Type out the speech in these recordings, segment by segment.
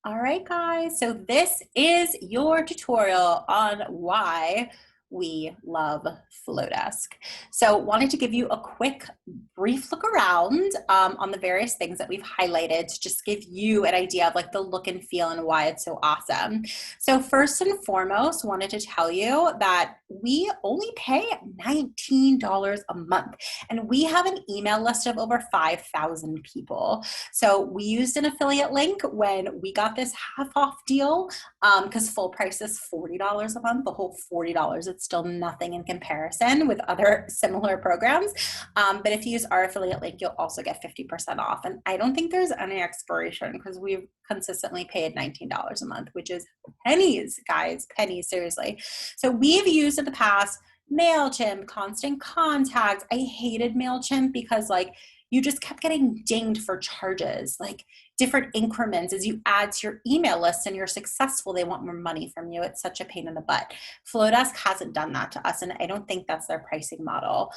All right, guys, so this is your tutorial on why we love Flodesk. So wanted to give you a quick, brief look around on the various things that we've highlighted to just give you an idea of like the look and feel and why it's so awesome. So first and foremost, wanted to tell you that we only pay $19 a month, and we have an email list of over 5,000 people. So we used an affiliate link when we got this half off deal because full price is $40 a month, the whole $40. It's still nothing in comparison with other similar programs. But if you use our affiliate link, you'll also get 50% off. And I don't think there's any expiration because we've consistently paid $19 a month, which is pennies, guys, pennies, seriously. So we've used in the past MailChimp, Constant Contact. I hated MailChimp because like you just kept getting dinged for charges, like different increments as you add to your email list and you're successful, they want more money from you. It's such a pain in the butt. Flodesk hasn't done that to us, and I don't think that's their pricing model.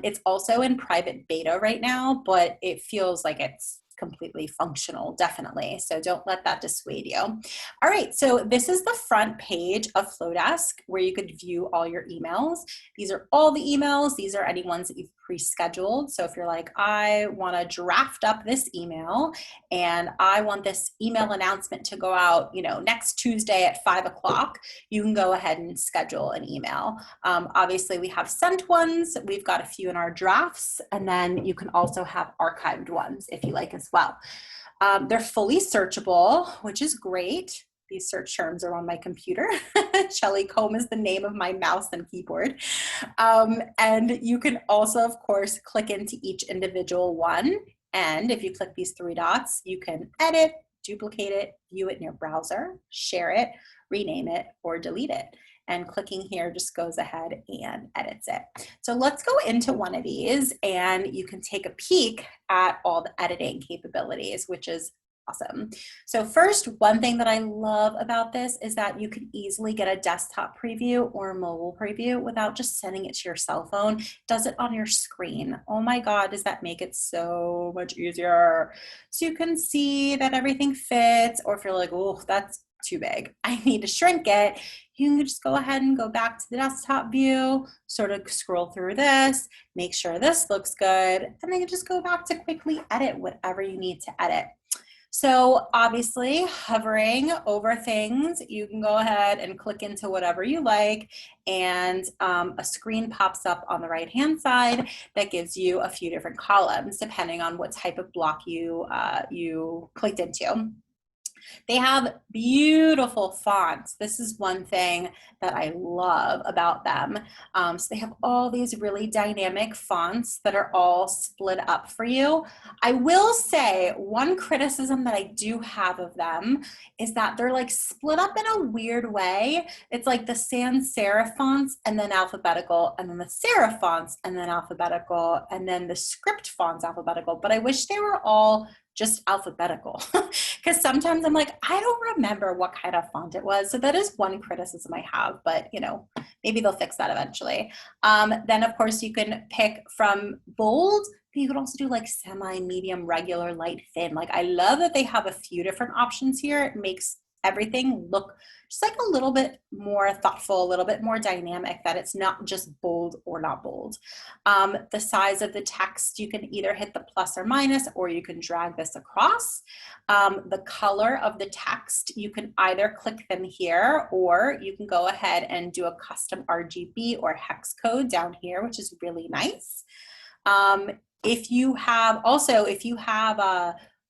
It's also in private beta right now, but it feels like it's completely functional, definitely. So don't let that dissuade you. All right, so this is the front page of Flodesk where you could view all your emails. These are all the emails. These are any ones that you've pre-scheduled. So if you're like, I want to draft up this email and I want this email announcement to go out, next Tuesday at 5 o'clock, you can go ahead and schedule an email. Obviously we have sent ones. We've got a few in our drafts, and then you can also have archived ones if you like as well. They're fully searchable, which is great. These search terms are on my computer. Shelly Comb is the name of my mouse and keyboard. And you can also, of course, click into each individual one. And if you click these three dots, you can edit, duplicate it, view it in your browser, share it, rename it, or delete it. And clicking here just goes ahead and edits it. So let's go into one of these and you can take a peek at all the editing capabilities, which is awesome. So first, one thing that I love about this is that you can easily get a desktop preview or a mobile preview without just sending it to your cell phone. It does it on your screen. Oh my God, does that make it so much easier? So you can see that everything fits, or if you're like, oh, that's too big, I need to shrink it, you can just go ahead and go back to the desktop view, sort of scroll through this, make sure this looks good, and then you just go back to quickly edit whatever you need to edit. So obviously hovering over things, you can go ahead and click into whatever you like, and a screen pops up on the right-hand side that gives you a few different columns depending on what type of block you clicked into. They have beautiful fonts. This is one thing that I love about them. So they have all these really dynamic fonts that are all split up for you. I will say one criticism that I do have of them is that they're like split up in a weird way. It's like the sans serif fonts and then alphabetical, and then the serif fonts and then alphabetical, and then the script fonts alphabetical. But I wish they were all just alphabetical because sometimes I'm like, I don't remember what kind of font it was. So that is one criticism I have, but maybe they'll fix that eventually. Then of course you can pick from bold, but you can also do like semi, medium, regular, light, thin. Like I love that they have a few different options here. It makes everything look just like a little bit more thoughtful, a little bit more dynamic, that it's not just bold or not bold. The size of the text, you can either hit the plus or minus, or you can drag this across. The color of the text, you can either click them here, or you can go ahead and do a custom RGB or hex code down here, which is really nice. If you have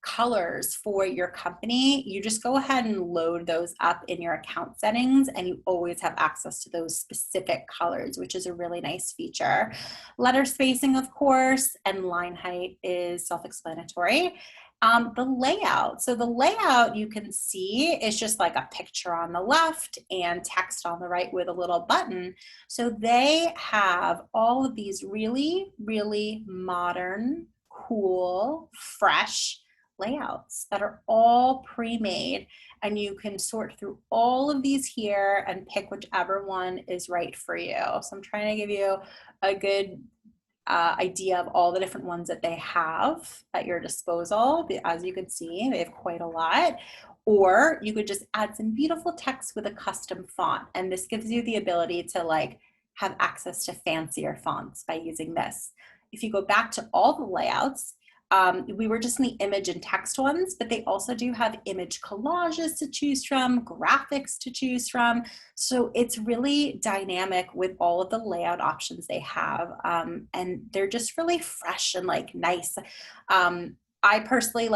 colors for your company, you just go ahead and load those up in your account settings, and you always have access to those specific colors, which is a really nice feature. Letter spacing, of course, and line height is self-explanatory. The layout. So the layout you can see is just like a picture on the left and text on the right with a little button. So they have all of these really, really modern, cool, fresh layouts that are all pre-made, and you can sort through all of these here and pick whichever one is right for you. So I'm trying to give you a good idea of all the different ones that they have at your disposal. As you can see, they have quite a lot. Or you could just add some beautiful text with a custom font. And this gives you the ability to like have access to fancier fonts by using this. If you go back to all the layouts, we were just in the image and text ones, but they also do have image collages to choose from, graphics to choose from. So it's really dynamic with all of the layout options they have. And they're just really fresh and like nice. I personally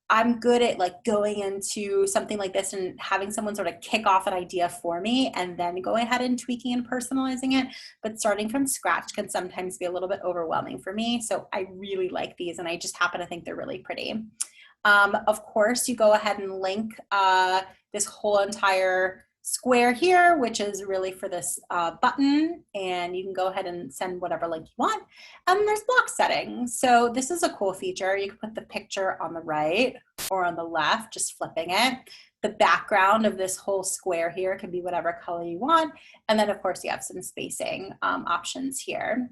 I'm good at like going into something like this and having someone sort of kick off an idea for me and then going ahead and tweaking and personalizing it. But starting from scratch can sometimes be a little bit overwhelming for me. So I really like these and I just happen to think they're really pretty. Of course, you go ahead and link this whole entire square here, which is really for this button, and you can go ahead and send whatever link you want. And there's block settings. So this is a cool feature. You can put the picture on the right or on the left, just flipping it. The background of this whole square here can be whatever color you want. And then of course you have some spacing options here.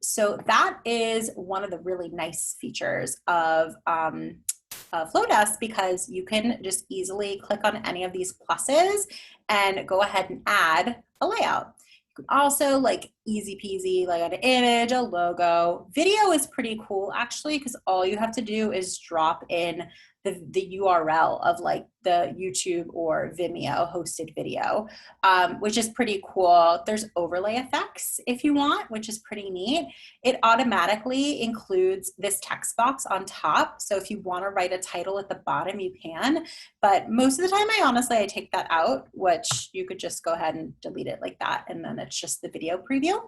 So that is one of the really nice features of Flodesk, because you can just easily click on any of these pluses and go ahead and add a layout. You can also like easy peasy, like an image, a logo. Video is pretty cool actually, because all you have to do is drop in the URL of like the YouTube or Vimeo hosted video, which is pretty cool. There's overlay effects if you want, which is pretty neat. It automatically includes this text box on top. So if you want to write a title at the bottom, you can. But most of the time, I take that out, which you could just go ahead and delete it like that. And then it's just the video preview.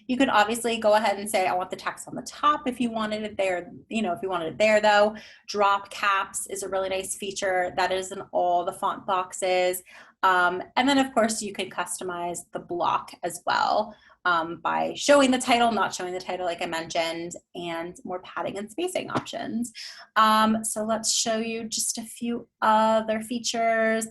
You could obviously go ahead and say, I want the text on the top if you wanted it there, if you wanted it there though. Drop caps is a really nice feature that is in all the font boxes. And then of course you can customize the block as well by showing the title, not showing the title like I mentioned, and more padding and spacing options. So let's show you just a few other features.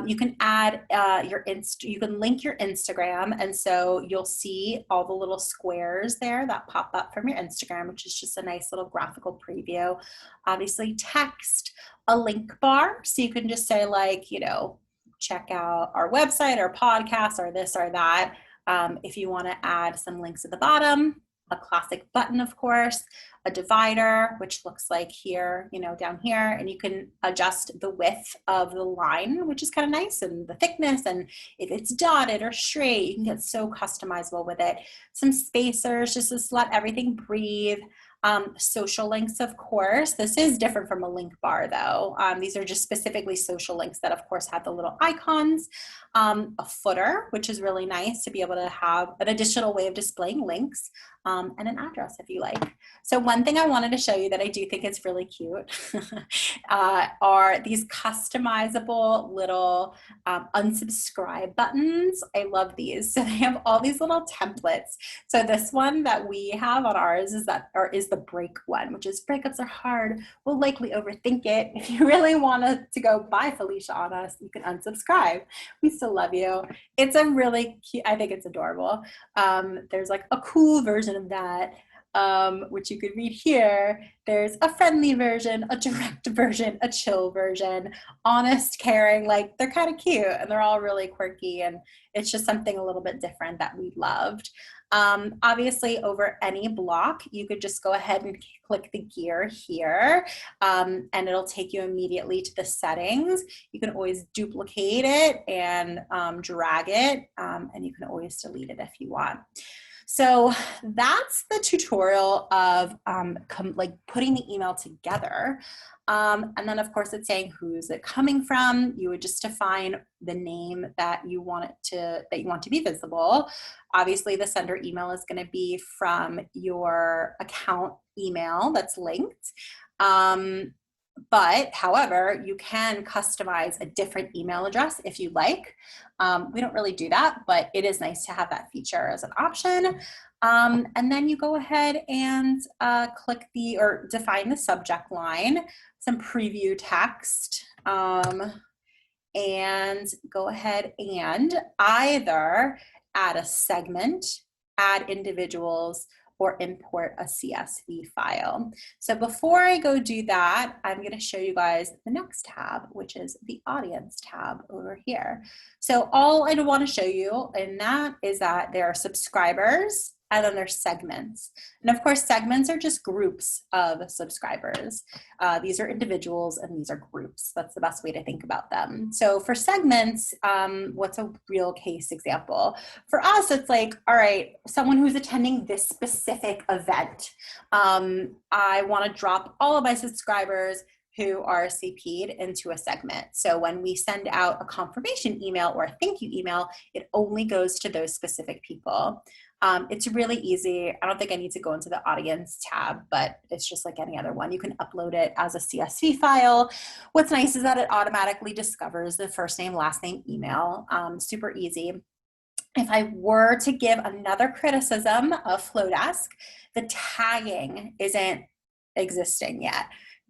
You can add you can link your Instagram, and so you'll see all the little squares there that pop up from your Instagram, which is just a nice little graphical preview. Obviously text, a link bar, so you can just say like, check out our website or podcast or this or that. If you want to add some links at the bottom, a classic button, of course, a divider, which looks like here, down here, and you can adjust the width of the line, which is kind of nice, and the thickness, and if it's dotted or straight, you can get so customizable with it. Some spacers, just to let everything breathe. Social links, of course. This is different from a link bar though. These are just specifically social links that of course have the little icons. A footer, which is really nice to be able to have an additional way of displaying links, and an address if you like. So one thing I wanted to show you that I do think is really cute are these customizable little unsubscribe buttons. I love these. So they have all these little templates. So this one that we have on ours is the break one, which is breakups are hard. We'll likely overthink it. If you really want to go buy Felicia on us, you can unsubscribe. We still love you. It's a really cute, I think it's adorable. There's like a cool version of that, which you could read here. There's a friendly version, a direct version, a chill version, honest, caring, like they're kind of cute and they're all really quirky, and it's just something a little bit different that we loved. Obviously over any block, you could just go ahead and click the gear here, and it'll take you immediately to the settings. You can always duplicate it and drag it, and you can always delete it if you want. So that's the tutorial of putting the email together. And then of course it's saying who's it coming from. You would just define the name that you want to be visible. Obviously the sender email is going to be from your account email that's linked. But however, you can customize a different email address if you like. We don't really do that, but it is nice to have that feature as an option. And then you go ahead and define the subject line, some preview text, and go ahead and either add a segment, add individuals, or import a CSV file. So before I go do that, I'm going to show you guys the next tab, which is the audience tab over here. So all I want to show you in that is that there are subscribers and then there's segments. And of course, segments are just groups of subscribers. These are individuals and these are groups. That's the best way to think about them. So for segments, what's a real case example? For us, it's like, all right, someone who's attending this specific event. I want to drop all of my subscribers who are CP'd into a segment. So when we send out a confirmation email or a thank you email, it only goes to those specific people. It's really easy. I don't think I need to go into the audience tab, but it's just like any other one. You can upload it as a CSV file. What's nice is that it automatically discovers the first name, last name, email. Super easy. If I were to give another criticism of Flodesk, the tagging isn't existing yet.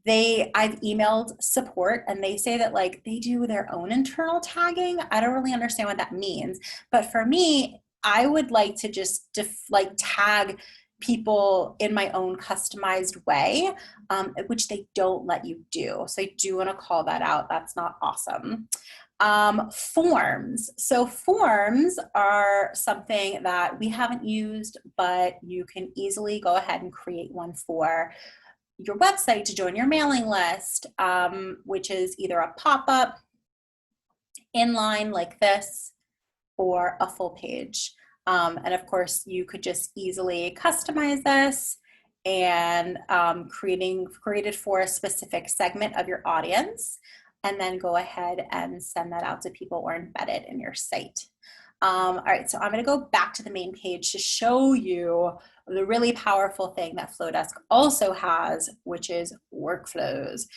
I've emailed support and they say that like they do their own internal tagging. I don't really understand what that means, but for me, I would like to just tag people in my own customized way, which they don't let you do. So I do want to call that out. That's not awesome. Forms. So forms are something that we haven't used, but you can easily go ahead and create one for your website to join your mailing list, which is either a pop-up, inline like this, or a full page. And of course, you could just easily customize this and create it for a specific segment of your audience, and then go ahead and send that out to people or embed it in your site. All right, so I'm going to go back to the main page to show you the really powerful thing that Flodesk also has, which is workflows.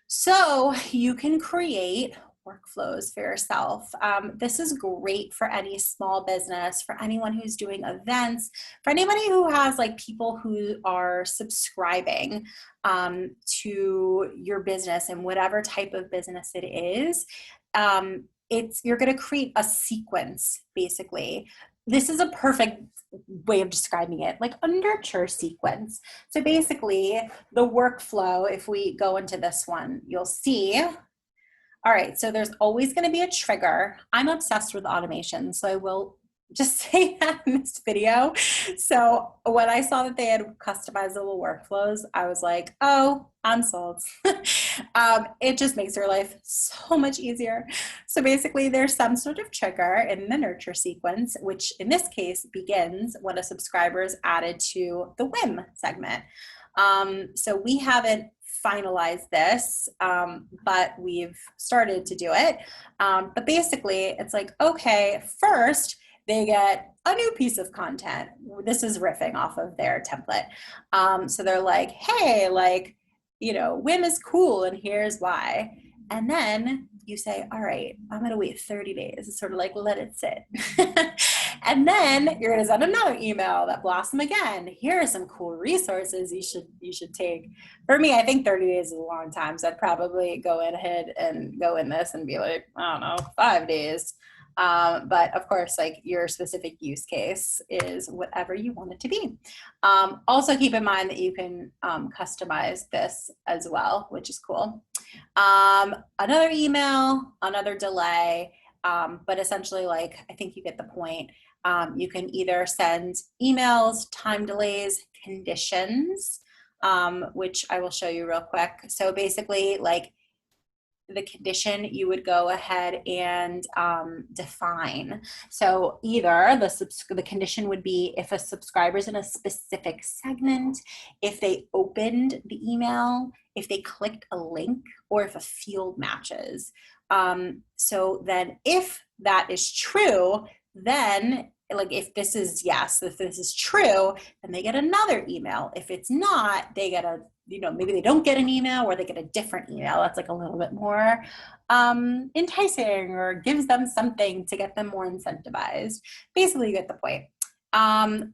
So you can create workflows for yourself. This is great for any small business, for anyone who's doing events, for anybody who has like people who are subscribing to your business and whatever type of business it is. You're going to create a sequence, basically. This is a perfect way of describing it, like a nurture sequence. So basically, the workflow, if we go into this one, you'll see, all right, so there's always going to be a trigger. I'm obsessed with automation, so I will just say that in this video. So when I saw that they had customizable workflows, I was like, oh, I'm sold. It just makes your life so much easier. So basically there's some sort of trigger in the nurture sequence, which in this case begins when a subscriber is added to the WIM segment. So we haven't finalized this, but we've started to do it. But basically it's like, okay, first, they get a new piece of content. This is riffing off of their template. So they're like, hey, like, you know, WIM is cool and here's why. And then you say, all right, I'm going to wait 30 days. It's sort of like, let it sit. And then you're going to send another email that blasts them again. Here are some cool resources you should take. For me, I think 30 days is a long time. So I'd probably go ahead and go in this and be like, I don't know, 5 days. But of course, like your specific use case is whatever you want it to be. Also keep in mind that you can customize this as well, which is cool. Another email, another delay, but essentially, like, I think you get the point. You can either send emails, time delays, conditions, which I will show you real quick. So basically, like, the condition you would go ahead and define. So either the condition would be if a subscriber is in a specific segment, if they opened the email, if they clicked a link, or if a field matches. So then if that is true, then like if this is yes, if this is true, then they get another email. If it's not, they get a, you know, maybe they don't get an email or they get a different email that's like a little bit more enticing or gives them something to get them more incentivized. Basically, you get the point.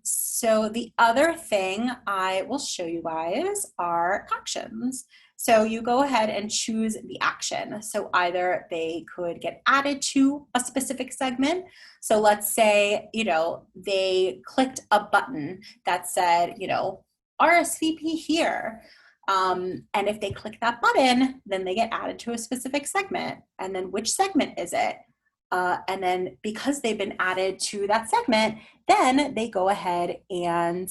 So the other thing I will show you guys are actions. So you go ahead and choose the action. So either they could get added to a specific segment. So let's say, they clicked a button that said, RSVP here. And if they click that button, then they get added to a specific segment. And then which segment is it? And then because they've been added to that segment, then they go ahead and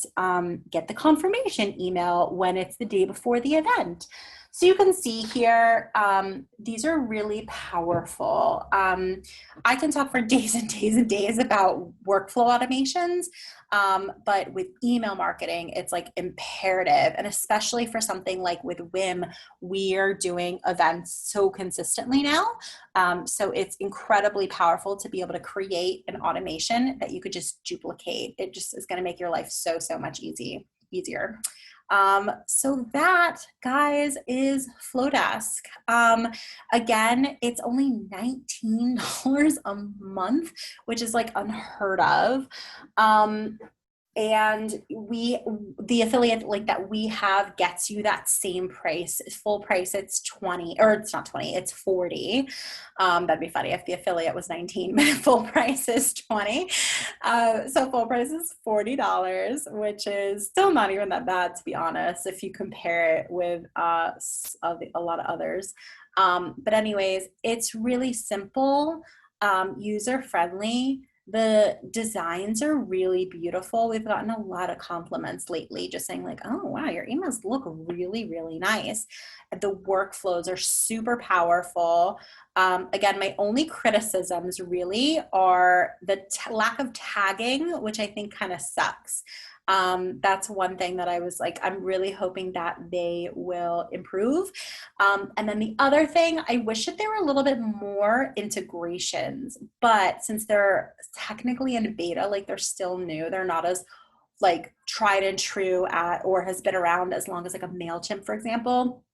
get the confirmation email when it's the day before the event. So you can see here, these are really powerful. I can talk for days and days and days about workflow automations, but with email marketing, it's like imperative. And especially for something like with WIM, we're doing events so consistently now. So it's incredibly powerful to be able to create an automation that you could just duplicate. It just is going to make your life so much easier. So that, guys, is Flodesk. Again, it's only $19 a month, which is like unheard of. And the affiliate link that we have gets you that same price. Full price, it's 20, or it's not 20, it's 40. That'd be funny if the affiliate was 19, but full price is 20. So full price is $40, which is still not even that bad, to be honest, if you compare it with a lot of others. But anyways, it's really simple, user-friendly. The designs are really beautiful. We've gotten a lot of compliments lately, just saying like, oh, wow, your emails look really nice. The workflows are super powerful. Again, my only criticisms really are the lack of tagging, which I think kind of sucks. That's one thing that I was like, I'm really hoping that they will improve. And then the other thing, I wish that there were a little bit more integrations, but since they're technically in beta, like they're still new, they're not as like tried and true or has been around as long as like a MailChimp, for example.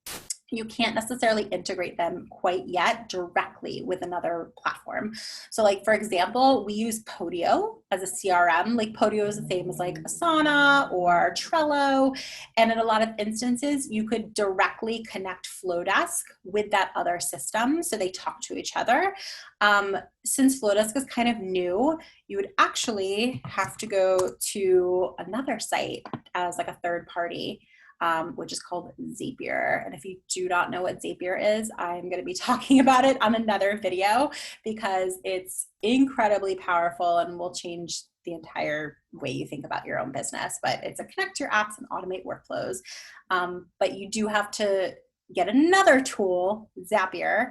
You can't necessarily integrate them quite yet directly with another platform. So like, for example, we use Podio as a CRM. Like Podio is the same as like Asana or Trello. And in a lot of instances, you could directly connect Flodesk with that other system. So they talk to each other. Since Flodesk is kind of new, you would actually have to go to another site as like a third party. Which is called Zapier. And if you do not know what Zapier is, I'm going to be talking about it on another video because it's incredibly powerful and will change the entire way you think about your own business. But it's a connect your apps and automate workflows. But you do have to get another tool, Zapier,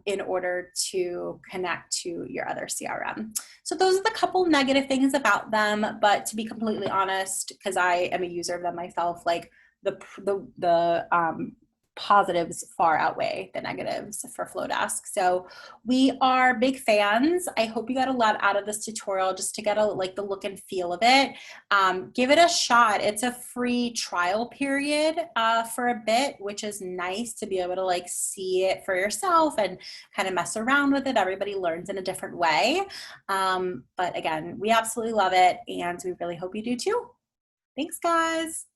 in order to connect to your other CRM. So those are the couple negative things about them, but to be completely honest, because I am a user of them myself, like the positives far outweigh the negatives for Flodesk. So we are big fans. I hope you got a lot out of this tutorial just to get the look and feel of it. Give it a shot. It's a free trial period for a bit, which is nice to be able to like see it for yourself and kind of mess around with it. Everybody learns in a different way. But again, we absolutely love it and we really hope you do too. Thanks, guys.